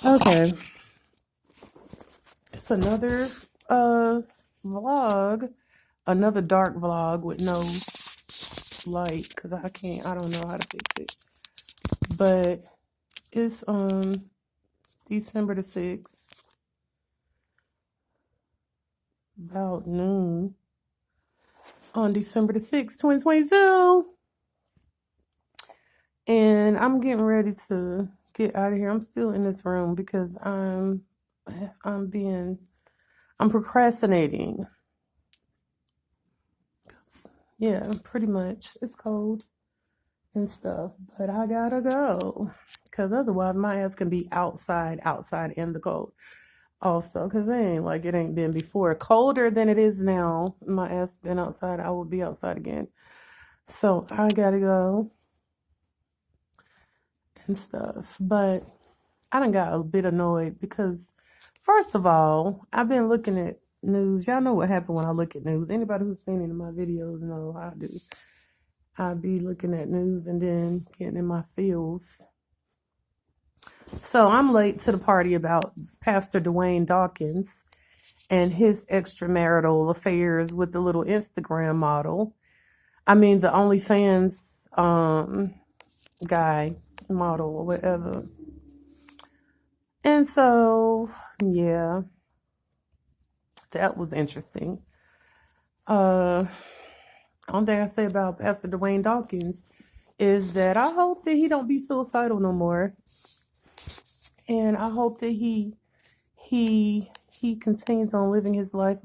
Okay, it's another vlog, another dark vlog with no light because I don't know how to fix it. But it's December the 6th, about noon on December the 6th, 2022. And I'm getting ready to get out of here. I'm still in this room because I'm procrastinating. Yeah, pretty much. It's cold and stuff, but I gotta go because otherwise my ass can be outside in the cold. Also, because it ain't been before. Colder than it is now. My ass been outside. I will be outside again. So I gotta go and stuff. But I done got a bit annoyed because, first of all, I've been looking at news. Y'all know what happened when I look at news. Anybody who's seen any of my videos know how I do. I be looking at news and then getting in my feels. So I'm late to the party about Pastor Dwayne Dawkins and his extramarital affairs with the little Instagram model. I mean, the OnlyFans guy, model, or whatever. And so, yeah, that was interesting. Only thing I say about Pastor Dwayne Dawkins is that I hope that he don't be suicidal no more, and I hope that he continues on living his life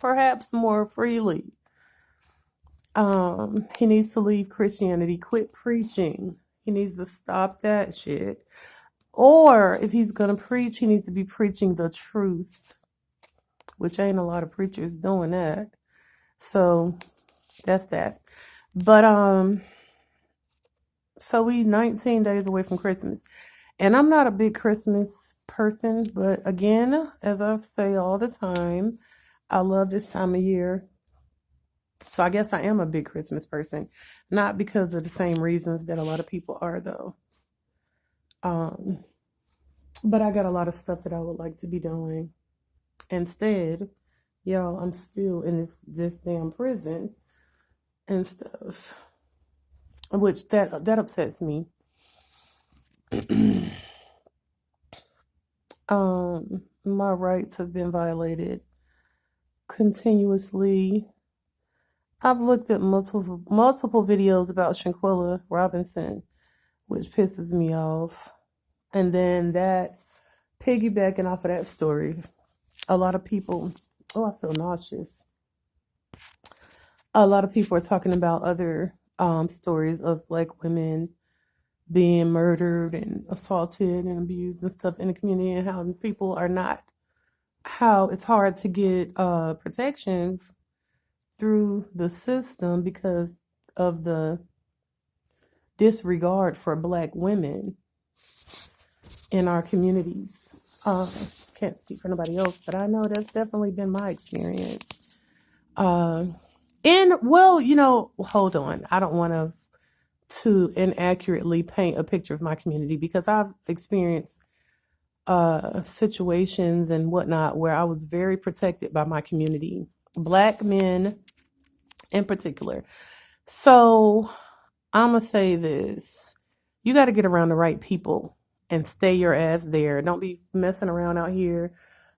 perhaps more freely. He needs to leave Christianity, quit preaching. He needs to stop that shit. Or if he's gonna preach, he needs to be preaching the truth, which ain't a lot of preachers doing that. So that's that. But so we 19 days away from Christmas. And I'm not a big Christmas person, but again, as I say all the time, I love this time of year. So I guess I am a big Christmas person, not because of the same reasons that a lot of people are though. Um, but I got a lot of stuff that I would like to be doing. Instead, y'all, I'm still in this damn prison and stuff, which that upsets me. My rights have been violated continuously. I've looked at multiple videos about Shanquella Robinson, which pisses me off. And then that piggybacking off of that story, a lot of people, oh, I feel nauseous. A lot of people are talking about other stories of Black women being murdered and assaulted and abused and stuff in the community, and how people are not, how it's hard to get protection through the system because of the disregard for Black women in our communities. Can't speak for nobody else, but I know that's definitely been my experience. And well, hold on. I don't want to inaccurately paint a picture of my community because I've experienced situations and whatnot where I was very protected by my community, Black men in particular. So I'm gonna say this: you got to get around the right people and stay your ass there. Don't be messing around out here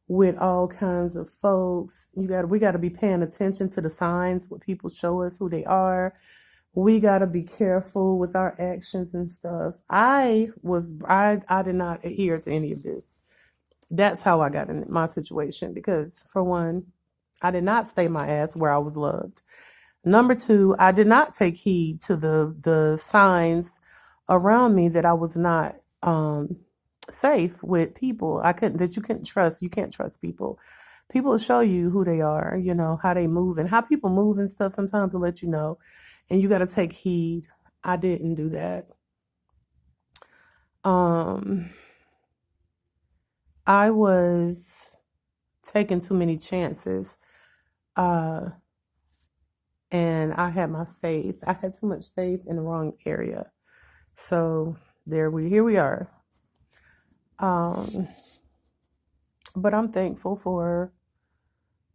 with all kinds of folks. We got to be paying attention to the signs when people show us who they are. We got to be careful with our actions and stuff. I did not adhere to any of this. That's how I got in my situation because, for one, I did not stay my ass where I was loved. Number two, I did not take heed to the signs around me that I was not safe with people. You couldn't trust. You can't trust people. People show you who they are, how they move and how people move and stuff sometimes to let you know. And you got to take heed. I didn't do that. I was taking too many chances. And I had my faith. I had too much faith in the wrong area. So here we are. Um, but I'm thankful for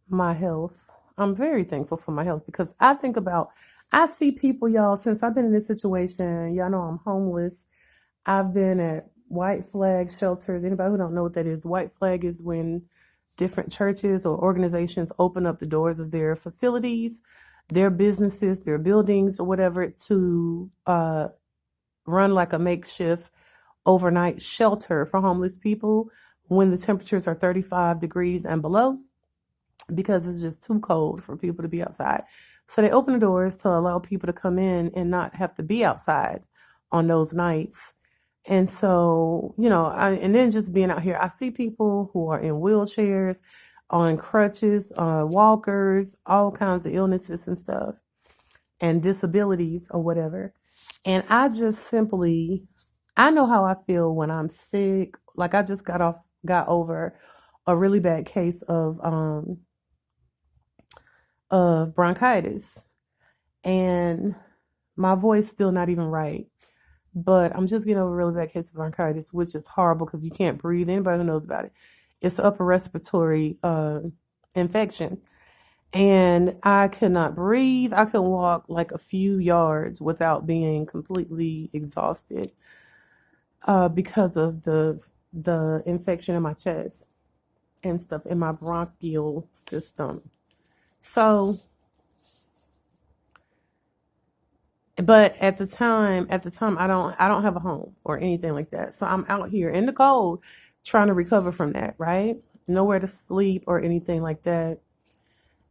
my health. I'm very thankful for my health because I see people, y'all, since I've been in this situation, y'all know I'm homeless. I've been at white flag shelters. Anybody who don't know what that is, white flag is when different churches or organizations open up the doors of their facilities, their businesses, their buildings, or whatever to run like a makeshift overnight shelter for homeless people when the temperatures are 35 degrees and below because it's just too cold for people to be outside. So they open the doors to allow people to come in and not have to be outside on those nights. And so, and then just being out here, I see people who are in wheelchairs, on crutches, walkers, all kinds of illnesses and stuff, and disabilities or whatever. And I know how I feel when I'm sick. Like I just got over a really bad case of bronchitis, and my voice still not even right. But I'm just getting over a really bad case of bronchitis, which is horrible because you can't breathe. Anybody who knows about it, it's an upper respiratory infection. And I could not breathe. I could walk like a few yards without being completely exhausted because of the infection in my chest and stuff in my bronchial system. So, but at the time, I don't have a home or anything like that. So I'm out here in the cold trying to recover from that, right? Nowhere to sleep or anything like that.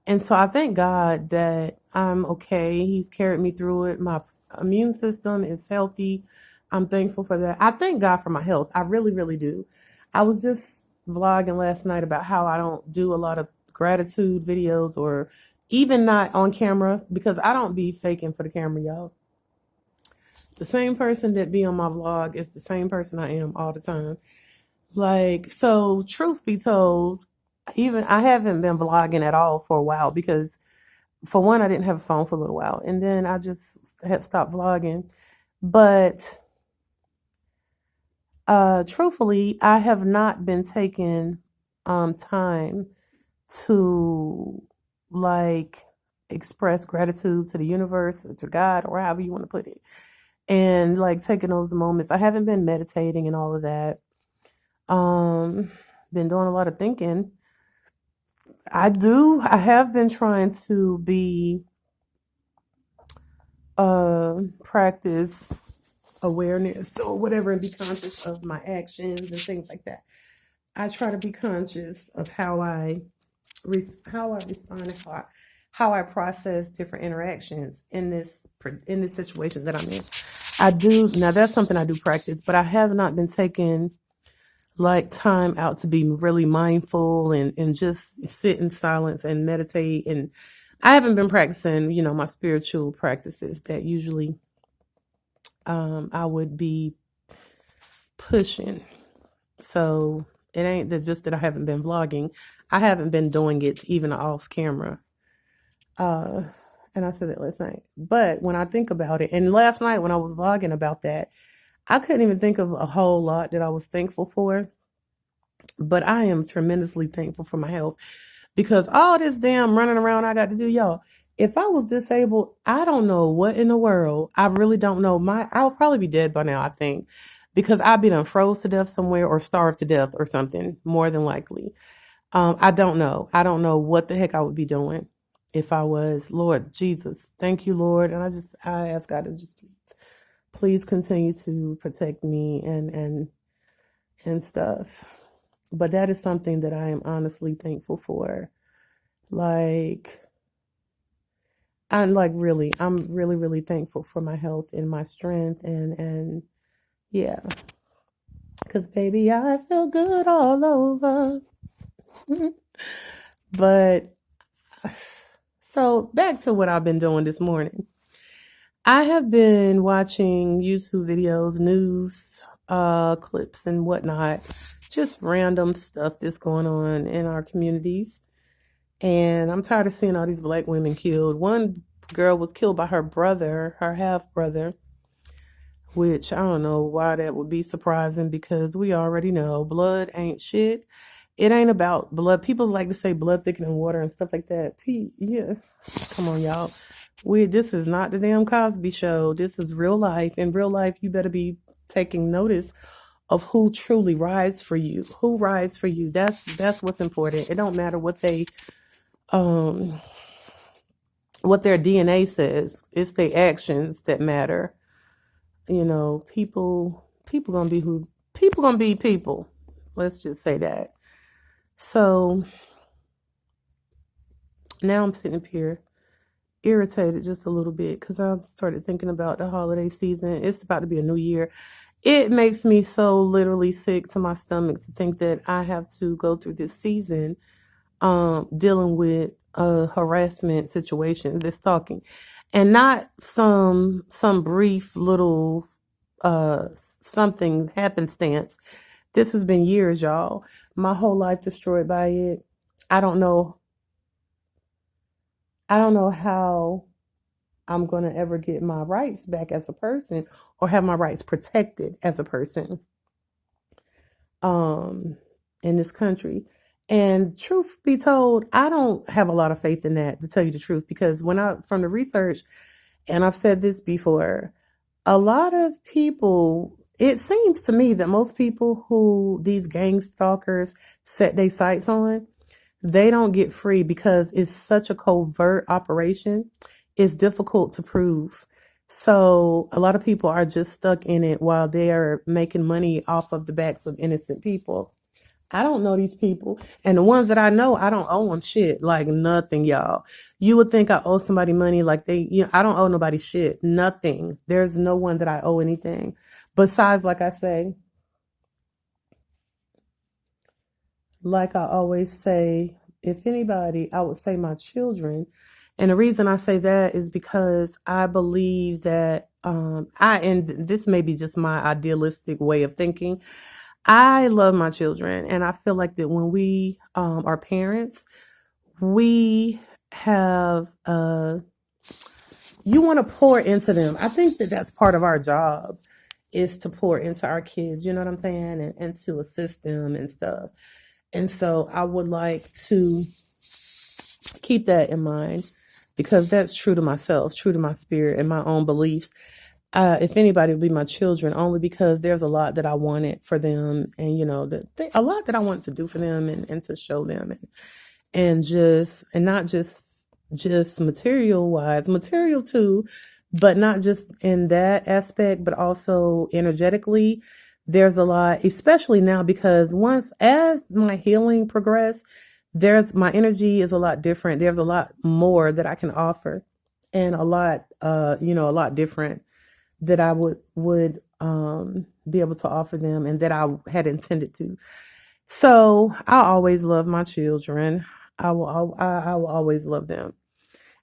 And so I thank God that I'm okay. He's carried me through it. My immune system is healthy. I'm thankful for that. I thank God for my health. I really, really do. I was just vlogging last night about how I don't do a lot of gratitude videos or even not on camera because I don't be faking for the camera, y'all. The same person that be on my vlog is the same person I am all the time. Like, so truth be told, even I haven't been vlogging at all for a while because for one, I didn't have a phone for a little while and then I just had stopped vlogging. But truthfully, I have not been taking time to like express gratitude to the universe or to God or however you want to put it. And like taking those moments. I haven't been meditating and all of that. Been doing a lot of thinking. I have been trying to be practice awareness or whatever and be conscious of my actions and things like that. I try to be conscious of how I respond and how I process different interactions in this situation that I'm in. Now that's something I do practice, but I have not been taking like time out to be really mindful and just sit in silence and meditate. And I haven't been practicing, my spiritual practices that usually I would be pushing. So it ain't just that I haven't been vlogging. I haven't been doing it even off camera. And I said that last night. But when I think about it, and last night when I was vlogging about that, I couldn't even think of a whole lot that I was thankful for. But I am tremendously thankful for my health because all this damn running around I got to do, y'all. If I was disabled, I don't know what in the world. I really don't know. I would probably be dead by now, I think, because I'd be done froze to death somewhere or starved to death or something, more than likely. I don't know. I don't know what the heck I would be doing if I was. Lord Jesus, thank you, Lord. And I ask God to just please continue to protect me and stuff. But that is something that I am honestly thankful for. I'm really, really thankful for my health and my strength and yeah. Because baby, I feel good all over. But so back to what I've been doing this morning. I have been watching YouTube videos, news clips and whatnot, just random stuff that's going on in our communities. And I'm tired of seeing all these black women killed. One girl was killed by her brother, her half brother, which I don't know why that would be surprising because we already know blood ain't shit. It ain't about blood. People like to say blood thicker than water and stuff like that. Yeah, come on, y'all. This is not the damn Cosby Show. This is real life. In real life, you better be taking notice of who truly rides for you. Who rides for you? That's what's important. It don't matter what what their DNA says. It's their actions that matter. You know, people gonna be people gonna be people. Let's just say that. So now I'm sitting up here irritated just a little bit because I started thinking about the holiday season. It's about to be a new year. It makes me so literally sick to my stomach to think that I have to go through this season dealing with a harassment situation, this stalking, and not some brief little something happenstance. This has been years, y'all. My whole life destroyed by it. I don't know how I'm going to ever get my rights back as a person or have my rights protected as a person in this country. And truth be told, I don't have a lot of faith in that, to tell you the truth, because from the research, and I've said this before, a lot of people, it seems to me that most people who these gang stalkers set their sights on, they don't get free because it's such a covert operation. It's difficult to prove. So a lot of people are just stuck in it while they are making money off of the backs of innocent people. I don't know these people. And the ones that I know, I don't owe them shit. Like nothing, y'all. You would think I owe somebody money like I don't owe nobody shit. Nothing. There's no one that I owe anything. Besides, like I always say, if anybody, I would say my children. And the reason I say that is because I believe that, and this may be just my idealistic way of thinking. I love my children, and I feel like that when we are parents, we have you want to pour into them. I think that that's part of our job, is to pour into our kids. You know what I'm saying, and to assist them and stuff. And so I would like to keep that in mind because that's true to myself, true to my spirit and my own beliefs. If anybody, would be my children, only because there's a lot that I wanted for them, and a lot that I want to do for them and to show them, and not just material too, but not just in that aspect, but also energetically. There's a lot, especially now, because as my healing progressed, my energy is a lot different. There's a lot more that I can offer, and a lot different that I would be able to offer them, and that I had intended to. So I always love my children. I will always love them.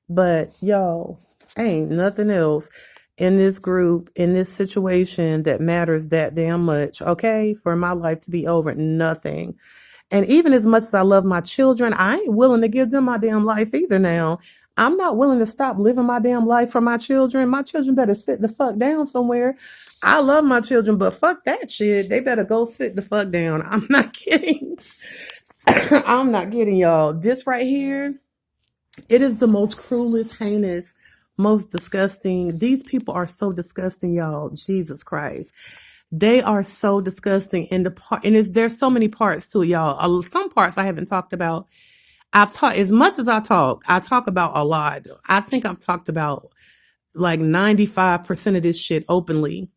But y'all, ain't nothing else in this group, in this situation, that matters that damn much, okay? For my life to be over, nothing. And even as much as I love my children, I ain't willing to give them my damn life either now. I'm not willing to stop living my damn life for my children. My children better sit the fuck down somewhere. I love my children, but fuck that shit. They better go sit the fuck down. I'm not kidding. I'm not kidding, y'all. This right here, it is the most cruelest, heinous, most disgusting. These people are so disgusting, y'all. Jesus Christ. They are so disgusting. There's so many parts to it, y'all. Some parts I haven't talked about. I've talked as much as I talk about a lot. I think I've talked about like 95% of this shit openly.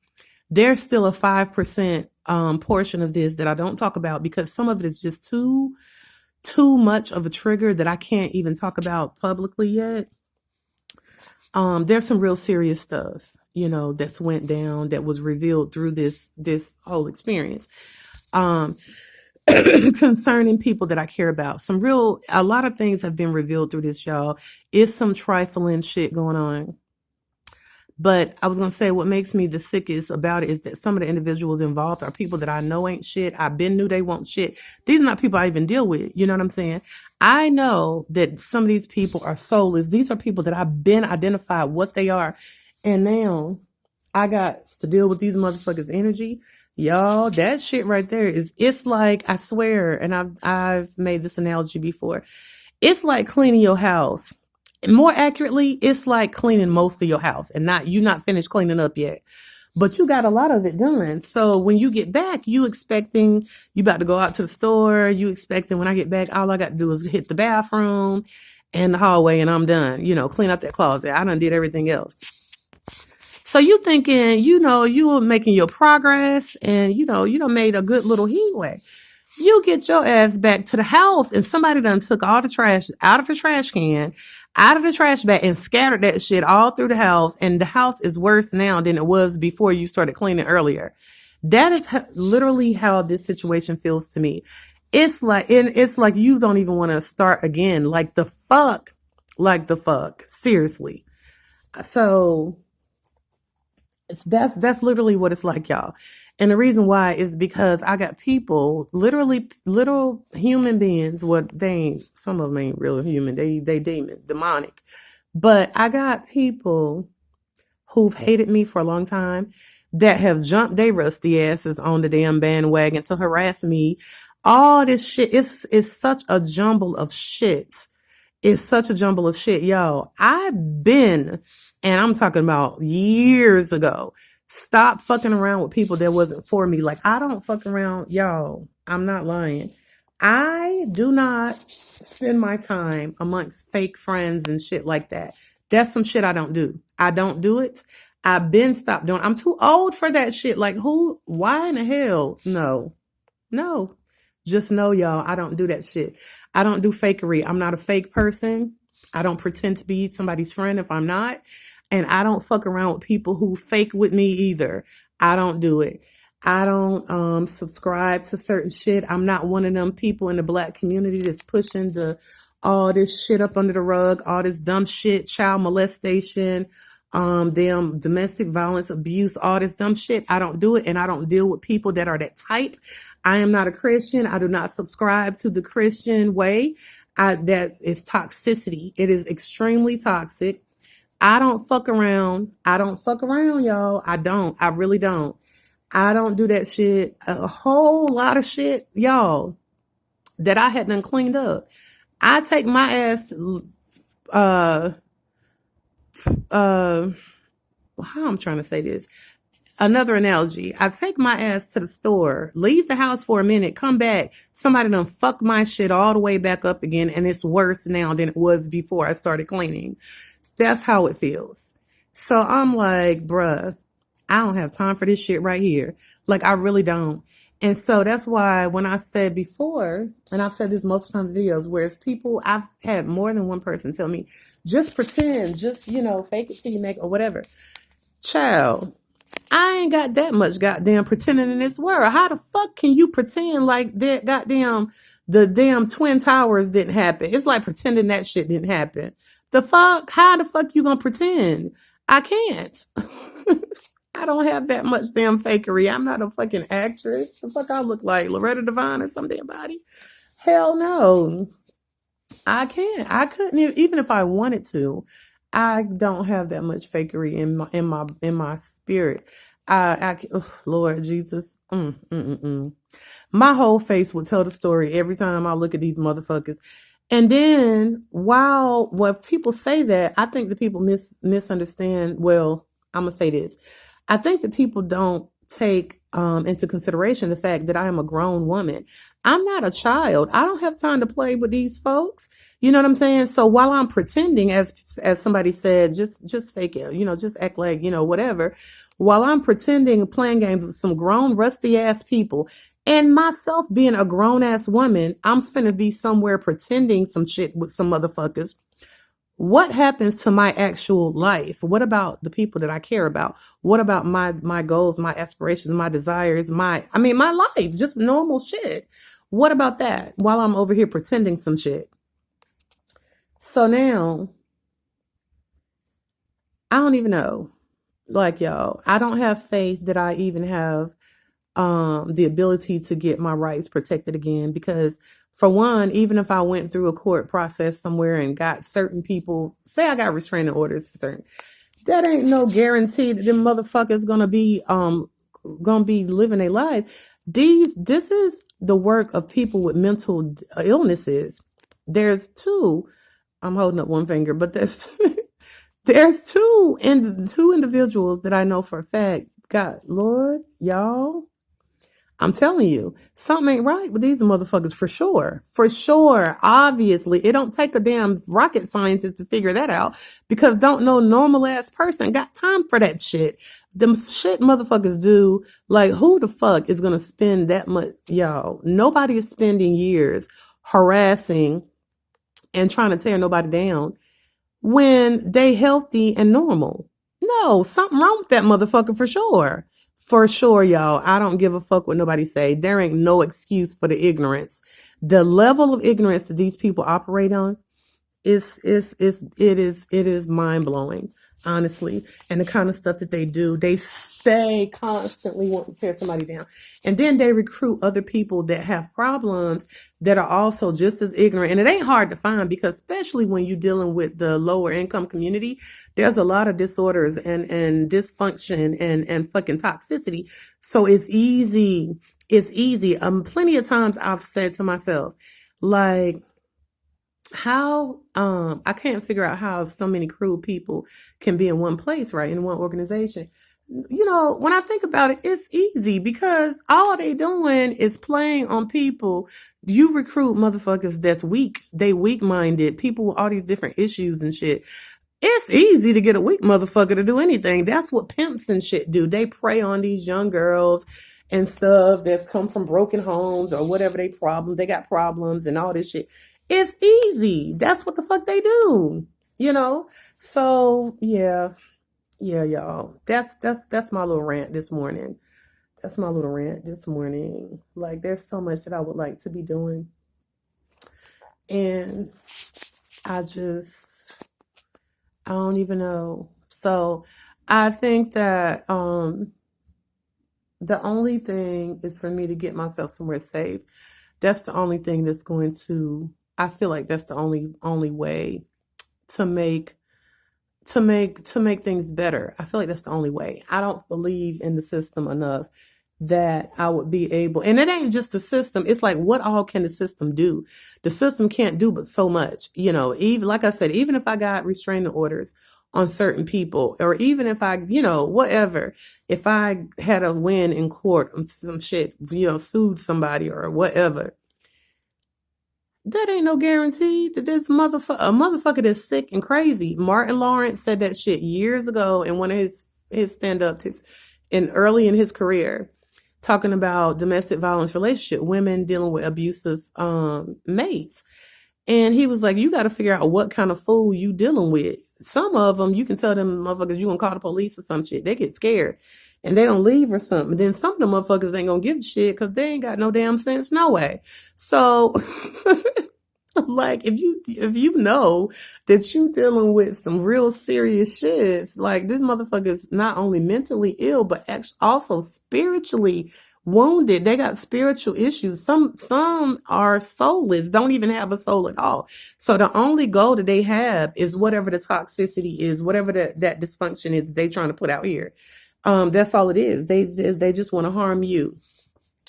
There's still a 5% portion of this that I don't talk about because some of it is just too much of a trigger that I can't even talk about publicly yet. There's some real serious stuff, that's went down, that was revealed through this whole experience. Concerning people that I care about. A lot of things have been revealed through this, y'all. It's some trifling shit going on. But I was going to say, what makes me the sickest about it is that some of the individuals involved are people that I know ain't shit. I've been knew they won't shit. These are not people I even deal with. You know what I'm saying? I know that some of these people are soulless. These are people that I've been identified what they are. And now I got to deal with these motherfuckers' energy. Y'all, that shit right there it's like, I swear, and I've made this analogy before. It's like cleaning your house. More accurately, it's like cleaning most of your house and you not finished cleaning up yet. But you got a lot of it done. So when you get back, you expecting you about to go out to the store. You expecting when I get back, all I got to do is hit the bathroom and the hallway and I'm done. Clean up that closet. I done did everything else. So you thinking, you were making your progress and, you done made a good little headway. You get your ass back to the house and somebody done took all the trash out of the trash can, out of the trash bag and scattered that shit all through the house. And the house is worse now than it was before you started cleaning earlier. That is literally how this situation feels to me. It's like you don't even want to start again. Like the fuck, seriously. So that's literally what it's like, y'all. And the reason why is because I got people, literally little human beings. What some of them ain't real human. They demonic. But I got people who've hated me for a long time that have jumped their rusty asses on the damn bandwagon to harass me. All this shit, it's such a jumble of shit. It's such a jumble of shit, y'all. I've been, and I'm talking about years ago, stop fucking around with people that wasn't for me. Like, I don't fuck around, y'all. I'm not lying. I do not spend my time amongst fake friends and shit like that. That's some shit I don't do. I don't do it. I've been stopped doing. I'm too old for that shit. Like, why in the hell? No. Just know, y'all, I don't do that shit. I don't do fakery. I'm not a fake person. I don't pretend to be somebody's friend if I'm not. And I don't fuck around with people who fake with me either. I don't do it. I don't subscribe to certain shit. I'm not one of them people in the Black community that's pushing all this shit up under the rug, all this dumb shit, child molestation, damn domestic violence, abuse, all this dumb shit. I don't do it, and I don't deal with people that are that type. I am not a Christian. I do not subscribe to the Christian way. That is toxicity. It is extremely toxic. I don't fuck around. Y'all. I really don't. I don't do that shit. A whole lot of shit, y'all, that I had done cleaned up. I take my ass, how I'm trying to say this. Another analogy. I take my ass to the store, leave the house for a minute, come back. Somebody done fuck my shit all the way back up again. And it's worse now than it was before I started cleaning. That's how it feels. So I'm like, bruh, I don't have time for this shit right here. Like, I really don't. And so that's why when I said before, and I've said this multiple times in videos, where it's people, I've had more than one person tell me, just pretend, just, fake it till you make it or whatever. Child, I ain't got that much goddamn pretending in this world. How the fuck can you pretend like that the damn Twin Towers didn't happen? It's like pretending that shit didn't happen. The fuck? How the fuck you gonna pretend? I can't. I don't have that much damn fakery. I'm not a fucking actress. The fuck I look like? Loretta Devine or some damn body? Hell no. I can't. I couldn't even if I wanted to. I don't have that much fakery in my spirit. Lord Jesus. My whole face would tell the story every time I look at these motherfuckers. And then when people say that, I think the people misunderstand. Well, I'm going to say this. I think that people don't take into consideration the fact that I am a grown woman. I'm not a child. I don't have time to play with these folks. You know what I'm saying? So while I'm pretending, as somebody said, just fake it, just act like, whatever. While I'm pretending, playing games with some grown, rusty ass people, and myself being a grown ass woman, I'm finna be somewhere pretending some shit with some motherfuckers. What happens to my actual life? What about the people that I care about? What about my goals, my aspirations, my desires, my life, just normal shit? What about that while I'm over here pretending some shit? So now, I don't even know. Like, y'all, I don't have faith that I even have the ability to get my rights protected again, because for one, even if I went through a court process somewhere and got certain people, say I got restraining orders for certain, That ain't no guarantee that them motherfuckers gonna be living their life. This is the work of people with mental illnesses. There's two. I'm holding up one finger, but there's there's two individuals that I know for a fact. God, Lord, y'all, I'm telling you, something ain't right with these motherfuckers for sure. For sure. Obviously, it don't take a damn rocket scientist to figure that out because don't no normal ass person got time for that shit. Them shit motherfuckers do. Like, who the fuck is gonna spend that much? Y'all, nobody is spending years harassing and trying to tear nobody down when they healthy and normal. No, something wrong with that motherfucker for sure. For sure, y'all. I don't give a fuck what nobody say. There ain't no excuse for the ignorance. The level of ignorance that these people operate on it is mind blowing, honestly. And the kind of stuff that they stay constantly wanting to tear somebody down. And then they recruit other people that have problems that are also just as ignorant. And it ain't hard to find because especially when you're dealing with the lower income community, there's a lot of disorders and dysfunction and fucking toxicity. So it's easy. It's easy. Plenty of times I've said to myself, like, how I can't figure out how so many cruel people can be in one place, right, in one organization. You know, when I think about it, it's easy because all they doing is playing on people. You recruit motherfuckers that's weak. They weak-minded people with all these different issues and shit. It's easy to get a weak motherfucker to do anything. That's what pimps and shit do. They prey on these young girls and stuff that's come from broken homes or whatever they got problems and all this shit. It's easy. That's what the fuck they do, you know? So yeah, y'all. That's my little rant this morning. That's my little rant this morning. Like, there's so much that I would like to be doing. And I don't even know. So I think that the only thing is for me to get myself somewhere safe. That's the only thing that's going to, I feel like that's the only way to make things better. I feel like that's the only way. I don't believe in the system enough that I would be able, and it ain't just the system. It's like, what all can the system do? The system can't do but so much, you know, even like I said, even if I got restraining orders on certain people, or even if I, you know, whatever, if I had a win in court on some shit, you know, sued somebody or whatever, that ain't no guarantee that this a motherfucker that's sick and crazy. Martin Lawrence said that shit years ago in one of his stand-ups, early in his career, talking about domestic violence relationship, women dealing with abusive mates. And he was like, you got to figure out what kind of fool you dealing with. Some of them, you can tell them motherfuckers you gonna call the police or some shit. They get scared and they don't leave or something. Then some of them motherfuckers ain't gonna give a shit because they ain't got no damn sense no way. So like, if you know that you dealing with some real serious shit, like, this motherfucker is not only mentally ill but actually also spiritually wounded. They got spiritual issues. Some are soulless, don't even have a soul at all. So the only goal that they have is whatever the toxicity is, whatever that dysfunction is they trying to put out here. That's all it is. They just want to harm you.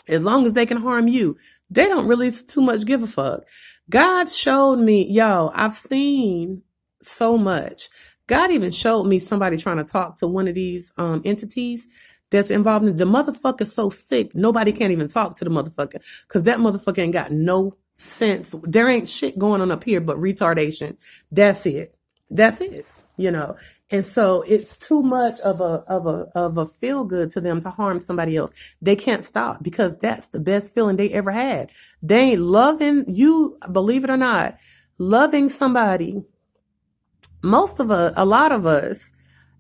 As long as they can harm you, they don't really too much give a fuck. God showed me, y'all, I've seen so much. God even showed me somebody trying to talk to one of these entities that's involved in the motherfucker so sick, nobody can't even talk to the motherfucker because that motherfucker ain't got no sense. There ain't shit going on up here but retardation. That's it. You know. And so it's too much of a feel good to them to harm somebody else. They can't stop because that's the best feeling they ever had. They ain't loving you, believe it or not, loving somebody. A lot of us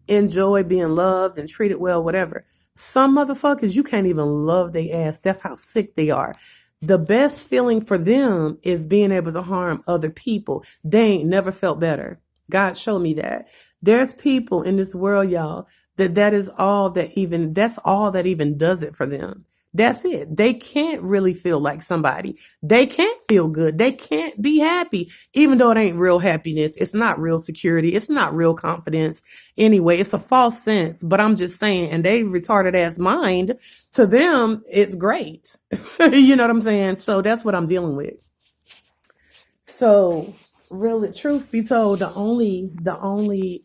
enjoy being loved and treated well, whatever. Some motherfuckers, you can't even love their ass. That's how sick they are. The best feeling for them is being able to harm other people. They ain't never felt better. God showed me that. There's people in this world, y'all, that's all that even does it for them. That's it. They can't really feel like somebody. They can't feel good. They can't be happy, even though it ain't real happiness. It's not real security. It's not real confidence. Anyway, it's a false sense, but I'm just saying, and they retarded ass mind, to them, it's great. You know what I'm saying? So that's what I'm dealing with. So really, truth be told, the only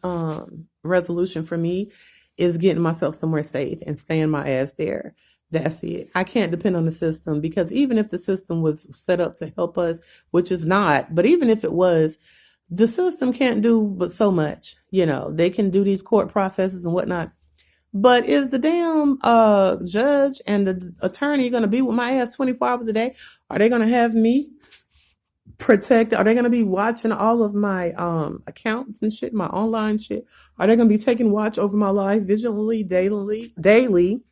resolution for me is getting myself somewhere safe and staying my ass there. That's it. I can't depend on the system, because even if the system was set up to help us, which is not, but even if it was, the system can't do but so much. They can do these court processes and whatnot. But is the damn judge and the attorney going to be with my ass 24 hours a day? Are they going to have me protected? Are they going to be watching all of my accounts and shit, my online shit? Are they going to be taking watch over my life vigilantly, daily,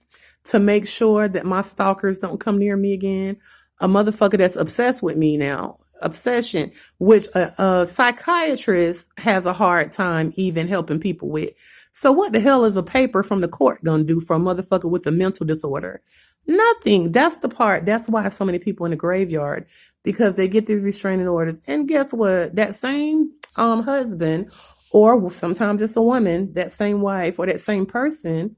to make sure that my stalkers don't come near me again? A motherfucker that's obsessed with me now. Obsession, which a psychiatrist has a hard time even helping people with. So what the hell is a paper from the court gonna do for a motherfucker with a mental disorder? Nothing. That's the part. That's why so many people in the graveyard, because they get these restraining orders. And guess what? That same husband, or sometimes it's a woman, that same wife or that same person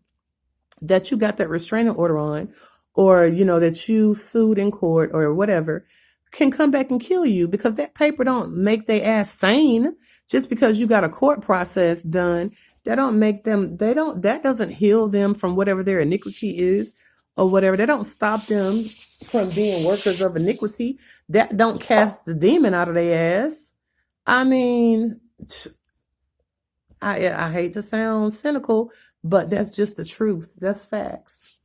that you got that restraining order on, or that you sued in court or whatever, can come back and kill you, because that paper don't make their ass sane. Just because you got a court process done, that doesn't heal them from whatever their iniquity is or whatever. That don't stop them from being workers of iniquity. That don't cast the demon out of their ass. I mean, I hate to sound cynical, but that's just the truth. That's facts.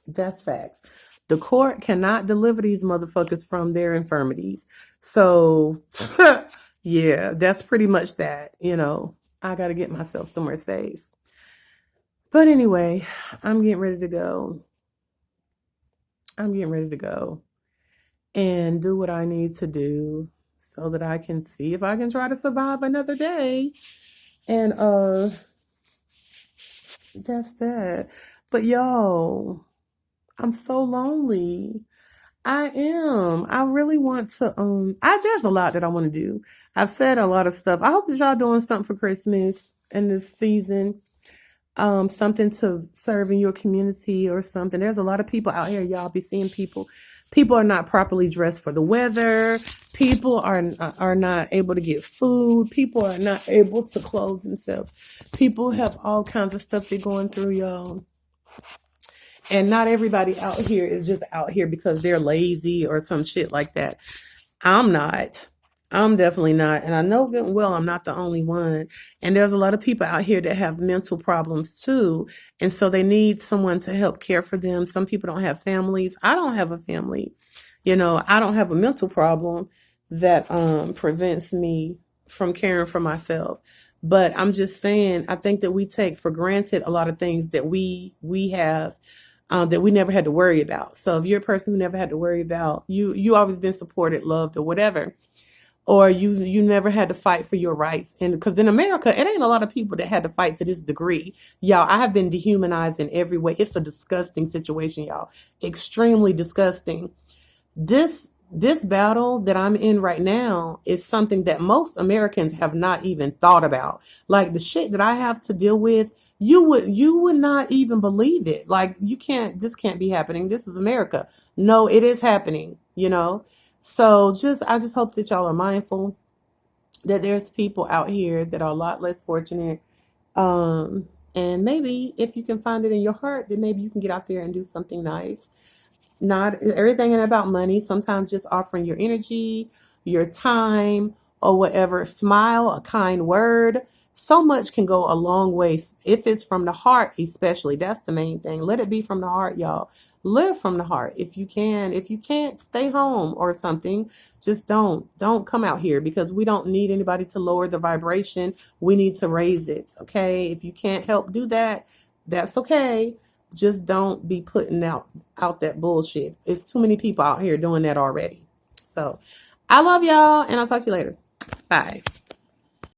That's facts. The court cannot deliver these motherfuckers from their infirmities. So, yeah, that's pretty much that. I got to get myself somewhere safe. But anyway, I'm getting ready to go. And do what I need to do so that I can see if I can try to survive another day. And that's that. But y'all, I'm so lonely. I am. I really want to, there's a lot that I want to do. I've said a lot of stuff. I hope that y'all doing something for Christmas in this season. Something to serve in your community or something. There's a lot of people out here. Y'all be seeing people. People are not properly dressed for the weather. People are not able to get food. People are not able to clothe themselves. People have all kinds of stuff they're going through, y'all. And not everybody out here is just out here because they're lazy or some shit like that. I'm not. I'm definitely not. And I know good and well I'm not the only one. And there's a lot of people out here that have mental problems too. And so they need someone to help care for them. Some people don't have families. I don't have a family. I don't have a mental problem that prevents me from caring for myself. But I'm just saying, I think that we take for granted a lot of things that we have that we never had to worry about. So if you're a person who never had to worry about, you always been supported, loved, or whatever, or you never had to fight for your rights. And because in America, it ain't a lot of people that had to fight to this degree. Y'all, I have been dehumanized in every way. It's a disgusting situation, y'all. Extremely disgusting. This battle that I'm in right now is something that most Americans have not even thought about. Like the shit that I have to deal with, you would not even believe it. Like this can't be happening. This is America. No, it is happening, So I just hope that y'all are mindful that there's people out here that are a lot less fortunate. And maybe if you can find it in your heart, then maybe you can get out there and do something nice. Not everything ain't about money. Sometimes just offering your energy, your time, or whatever. Smile, a kind word. So much can go a long way. If it's from the heart, especially. That's the main thing. Let it be from the heart, y'all. Live from the heart if you can. If you can't, stay home or something. Just don't come out here, because we don't need anybody to lower the vibration. We need to raise it. Okay. If you can't help do that, that's okay. Just don't be putting out that bullshit. It's too many people out here doing that already. So I love y'all, and I'll talk to you later. Bye.